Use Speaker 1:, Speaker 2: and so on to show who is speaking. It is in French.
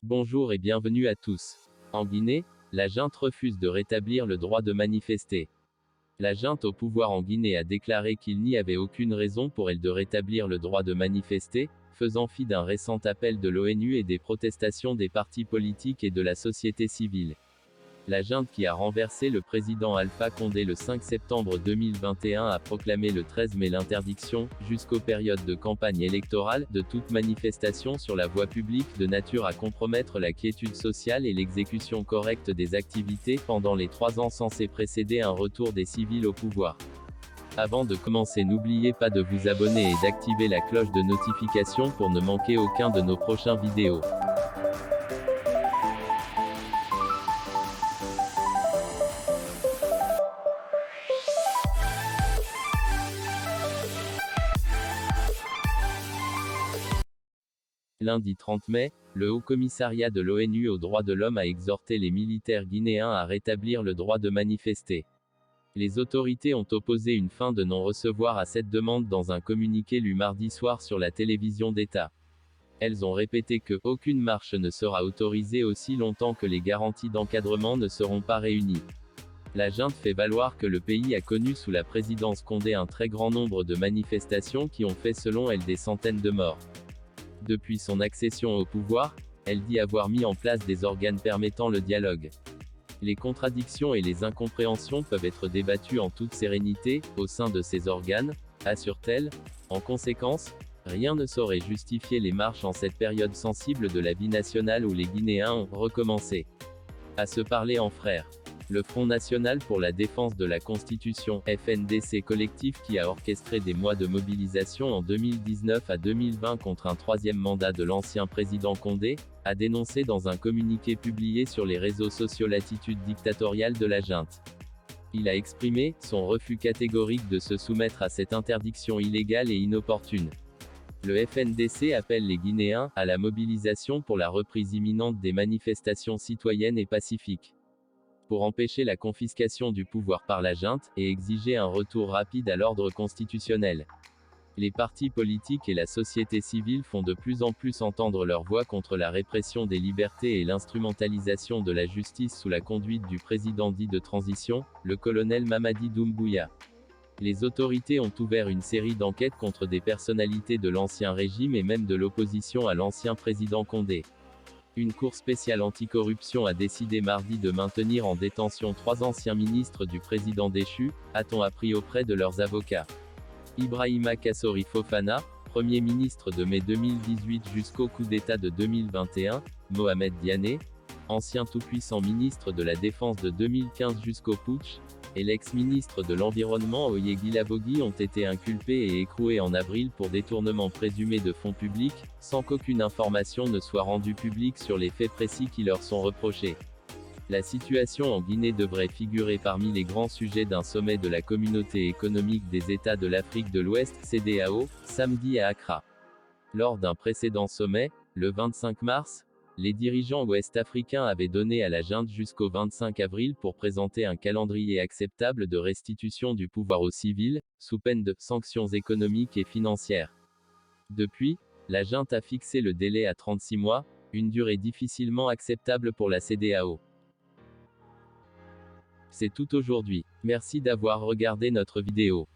Speaker 1: Bonjour et bienvenue à tous. En Guinée, la junte refuse de rétablir le droit de manifester. La junte au pouvoir en Guinée a déclaré qu'il n'y avait aucune raison pour elle de rétablir le droit de manifester, faisant fi d'un récent appel de l'ONU et des protestations des partis politiques et de la société civile. La junte qui a renversé le président Alpha Condé le 5 septembre 2021 a proclamé le 13 mai l'interdiction, jusqu'aux périodes de campagne électorale, de toute manifestation sur la voie publique de nature à compromettre la quiétude sociale et l'exécution correcte des activités pendant les 3 ans censés précéder un retour des civils au pouvoir. Avant de commencer, n'oubliez pas de vous abonner et d'activer la cloche de notification pour ne manquer aucun de nos prochains vidéos. Lundi 30 mai, le Haut-Commissariat de l'ONU aux droits de l'homme a exhorté les militaires guinéens à rétablir le droit de manifester. Les autorités ont opposé une fin de non-recevoir à cette demande dans un communiqué lu mardi soir sur la télévision d'État. Elles ont répété que aucune marche ne sera autorisée aussi longtemps que les garanties d'encadrement ne seront pas réunies. La junte fait valoir que le pays a connu sous la présidence Condé un très grand nombre de manifestations qui ont fait selon elle des centaines de morts. Depuis son accession au pouvoir, elle dit avoir mis en place des organes permettant le dialogue. Les contradictions et les incompréhensions peuvent être débattues en toute sérénité, au sein de ces organes, assure-t-elle. En conséquence, rien ne saurait justifier les marches en cette période sensible de la vie nationale où les Guinéens ont recommencé à se parler en frères. Le Front National pour la Défense de la Constitution, FNDC collectif qui a orchestré des mois de mobilisation en 2019 à 2020 contre un troisième mandat de l'ancien président Condé, a dénoncé dans un communiqué publié sur les réseaux sociaux l'attitude dictatoriale de la junte. Il a exprimé son refus catégorique de se soumettre à cette interdiction illégale et inopportune. Le FNDC appelle les Guinéens à la mobilisation pour la reprise imminente des manifestations citoyennes et pacifiques, pour empêcher la confiscation du pouvoir par la junte, et exiger un retour rapide à l'ordre constitutionnel. Les partis politiques et la société civile font de plus en plus entendre leur voix contre la répression des libertés et l'instrumentalisation de la justice sous la conduite du président dit de transition, le colonel Mamadi Doumbouya. Les autorités ont ouvert une série d'enquêtes contre des personnalités de l'ancien régime et même de l'opposition à l'ancien président Condé. Une cour spéciale anticorruption a décidé mardi de maintenir en détention 3 anciens ministres du président déchu, a-t-on appris auprès de leurs avocats. Ibrahima Kassori Fofana, Premier ministre de mai 2018 jusqu'au coup d'État de 2021, Mohamed Diané, ancien tout-puissant ministre de la Défense de 2015 jusqu'au putsch, et l'ex-ministre de l'Environnement Oye Guilabogui ont été inculpés et écroués en avril pour détournement présumé de fonds publics, sans qu'aucune information ne soit rendue publique sur les faits précis qui leur sont reprochés. La situation en Guinée devrait figurer parmi les grands sujets d'un sommet de la Communauté économique des États de l'Afrique de l'Ouest, CEDEAO, samedi à Accra. Lors d'un précédent sommet, le 25 mars, les dirigeants ouest-africains avaient donné à la junte jusqu'au 25 avril pour présenter un calendrier acceptable de restitution du pouvoir aux civils, sous peine de sanctions économiques et financières. Depuis, la junte a fixé le délai à 36 mois, une durée difficilement acceptable pour la CEDEAO. C'est tout aujourd'hui. Merci d'avoir regardé notre vidéo.